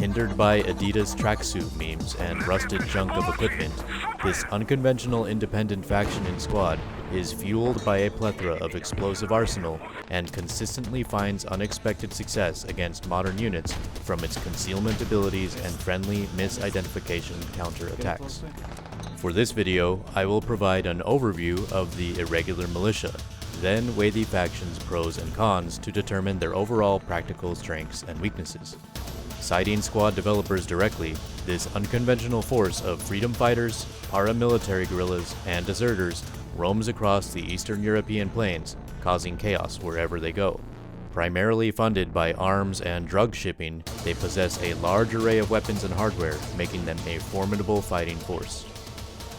Hindered by Adidas tracksuit memes and rusted junk of equipment, this unconventional independent faction in Squad is fueled by a plethora of explosive arsenal and consistently finds unexpected success against modern units from its concealment abilities and friendly misidentification counterattacks. For this video, I will provide an overview of the Irregular Militia, then weigh the faction's pros and cons to determine their overall practical strengths and weaknesses. Citing Squad developers directly, this unconventional force of freedom fighters, paramilitary guerrillas, and deserters roams across the Eastern European plains, causing chaos wherever they go. Primarily funded by arms and drug shipping, they possess a large array of weapons and hardware, making them a formidable fighting force.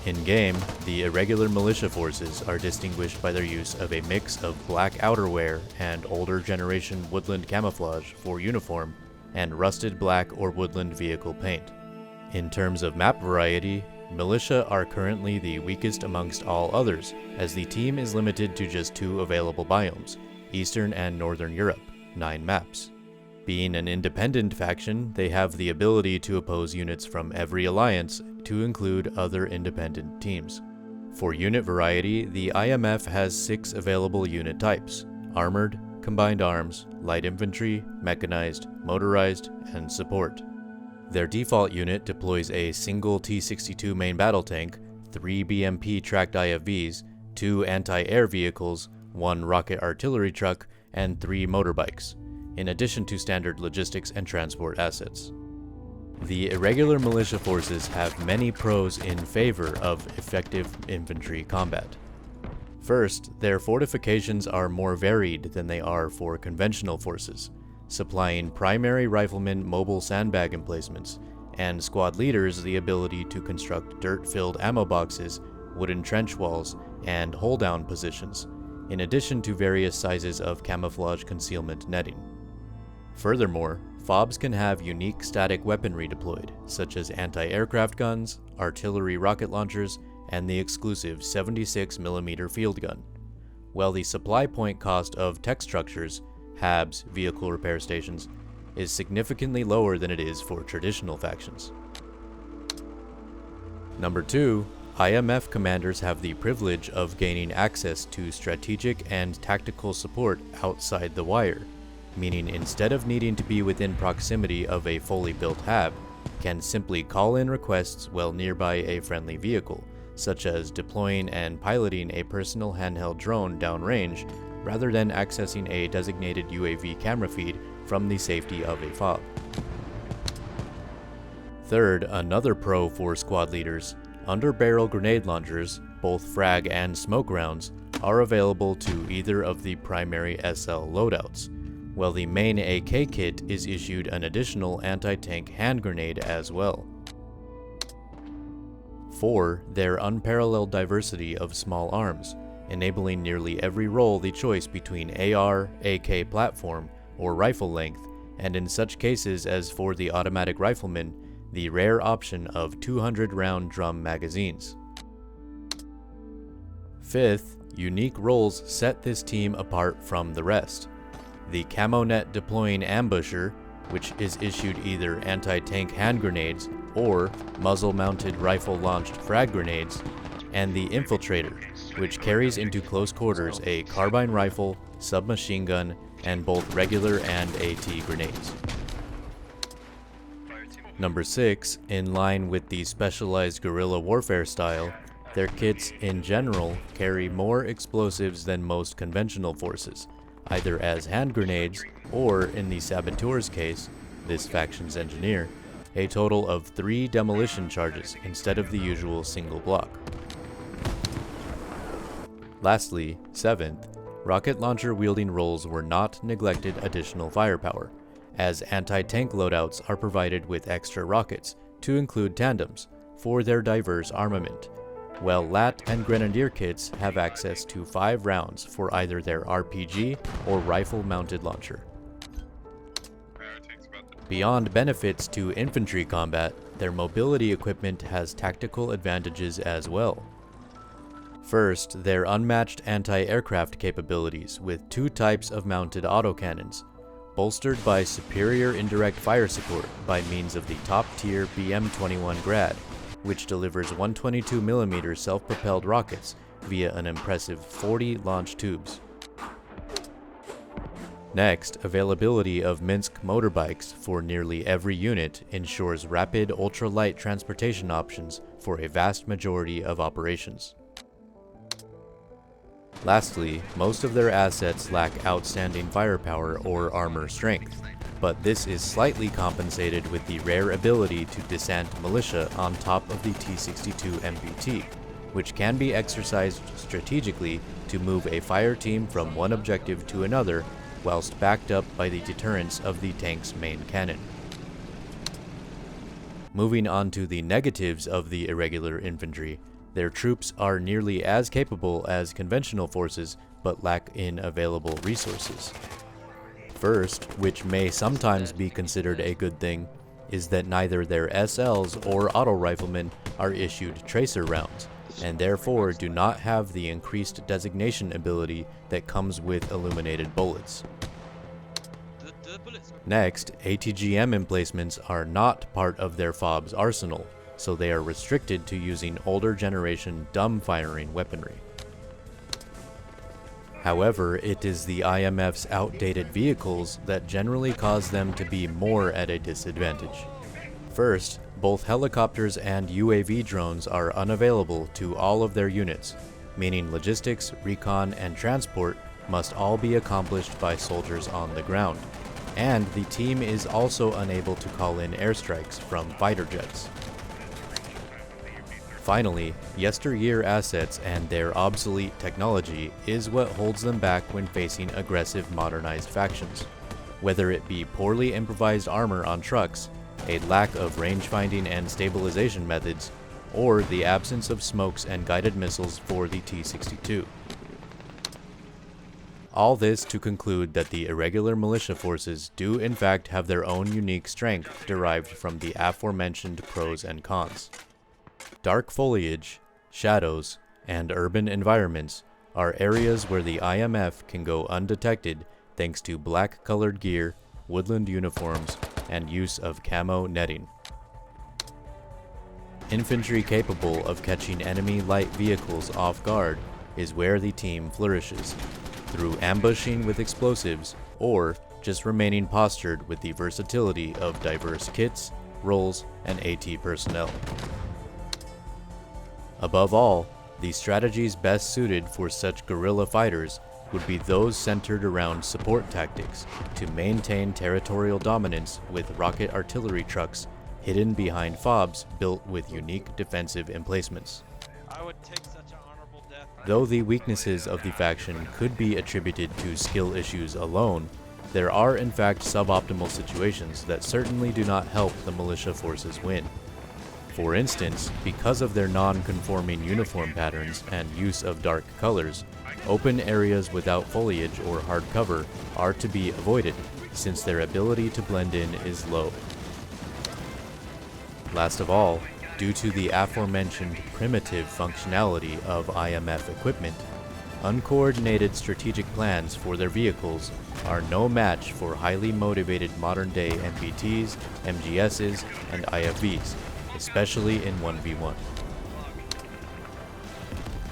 In-game, the Irregular Militia Forces are distinguished by their use of a mix of black outerwear and older generation woodland camouflage for uniform, and rusted black or woodland vehicle paint. In terms of map variety, Militia are currently the weakest amongst all others, as the team is limited to just 2 available biomes, Eastern and Northern Europe, 9 maps. Being an independent faction, they have the ability to oppose units from every alliance, to include other independent teams. For unit variety, the IMF has 6 available unit types: Armored, Combined Arms, Light Infantry, Mechanized, Motorized, and Support. Their default unit deploys a single T-62 main battle tank, 3 BMP tracked IFVs, 2 anti-air vehicles, 1 rocket artillery truck, and 3 motorbikes, in addition to standard logistics and transport assets. The Irregular Militia Forces have many pros in favor of effective infantry combat. First, their fortifications are more varied than they are for conventional forces, supplying primary riflemen mobile sandbag emplacements, and squad leaders the ability to construct dirt-filled ammo boxes, wooden trench walls, and hold-down positions, in addition to various sizes of camouflage concealment netting. Furthermore, FOBs can have unique static weaponry deployed, such as anti-aircraft guns, artillery rocket launchers, and the exclusive 76mm field gun, while the supply point cost of tech structures, HABs, vehicle repair stations, is significantly lower than it is for traditional factions. Number 2, IMF commanders have the privilege of gaining access to strategic and tactical support outside the wire, meaning instead of needing to be within proximity of a fully built HAB, can simply call in requests while nearby a friendly vehicle, such as deploying and piloting a personal handheld drone downrange, rather than accessing a designated UAV camera feed from the safety of a FOB. Third, another pro for squad leaders, under-barrel grenade launchers, both frag and smoke rounds, are available to either of the primary SL loadouts, while the main AK kit is issued an additional anti-tank hand grenade as well. 4. Their unparalleled diversity of small arms, enabling nearly every role the choice between AR, AK platform, or rifle length, and in such cases as for the automatic rifleman, the rare option of 200-round drum magazines. 5th, unique roles set this team apart from the rest. The camo net deploying ambusher, which is issued either anti-tank hand grenades or muzzle-mounted rifle-launched frag grenades, and the infiltrator, which carries into close quarters a carbine rifle, submachine gun, and both regular and AT grenades. Number 6, in line with the specialized guerrilla warfare style, their kits in general carry more explosives than most conventional forces, either as hand grenades or, in the Saboteur's case, this faction's engineer, a total of 3 demolition charges instead of the usual single block. Lastly, 7th, rocket launcher wielding roles were not neglected additional firepower, as anti-tank loadouts are provided with extra rockets, to include tandems, for their diverse armament, while LAT and Grenadier kits have access to 5 rounds for either their RPG or rifle-mounted launcher. Beyond benefits to infantry combat, their mobility equipment has tactical advantages as well. First, their unmatched anti-aircraft capabilities with 2 types of mounted autocannons, bolstered by superior indirect fire support by means of the top-tier BM-21 Grad, which delivers 122mm self-propelled rockets via an impressive 40 launch tubes. Next, availability of Minsk motorbikes for nearly every unit ensures rapid ultralight transportation options for a vast majority of operations. Lastly, most of their assets lack outstanding firepower or armor strength, but this is slightly compensated with the rare ability to descent militia on top of the T-62 MBT, which can be exercised strategically to move a fire team from one objective to another whilst backed up by the deterrence of the tank's main cannon. Moving on to the negatives of the irregular infantry, their troops are nearly as capable as conventional forces, but lack in available resources. First, which may sometimes be considered a good thing, is that neither their SLs or auto riflemen are issued tracer rounds, and therefore do not have the increased designation ability that comes with illuminated bullets. Next, ATGM emplacements are not part of their FOB's arsenal, so they are restricted to using older generation dumb-firing weaponry. However, it is the IMF's outdated vehicles that generally cause them to be more at a disadvantage. First, both helicopters and UAV drones are unavailable to all of their units, meaning logistics, recon, and transport must all be accomplished by soldiers on the ground, and the team is also unable to call in airstrikes from fighter jets. Finally, yesteryear assets and their obsolete technology is what holds them back when facing aggressive modernized factions. Whether it be poorly improvised armor on trucks, a lack of range-finding and stabilization methods, or the absence of smokes and guided missiles for the T-62. All this to conclude that the irregular militia forces do in fact have their own unique strength derived from the aforementioned pros and cons. Dark foliage, shadows, and urban environments are areas where the IMF can go undetected thanks to black-colored gear, woodland uniforms, and use of camo netting. Infantry capable of catching enemy light vehicles off guard is where the team flourishes, through ambushing with explosives or just remaining postured with the versatility of diverse kits, roles, and AT personnel. Above all, the strategies best suited for such guerrilla fighters would be those centered around support tactics to maintain territorial dominance with rocket artillery trucks hidden behind FOBs built with unique defensive emplacements. Though the weaknesses of the faction could be attributed to skill issues alone, there are in fact suboptimal situations that certainly do not help the militia forces win. For instance, because of their non-conforming uniform patterns and use of dark colors, open areas without foliage or hard cover are to be avoided, since their ability to blend in is low. Last of all, due to the aforementioned primitive functionality of IMF equipment, uncoordinated strategic plans for their vehicles are no match for highly motivated modern-day MBTs, MGSs, and IFVs, especially in 1v1.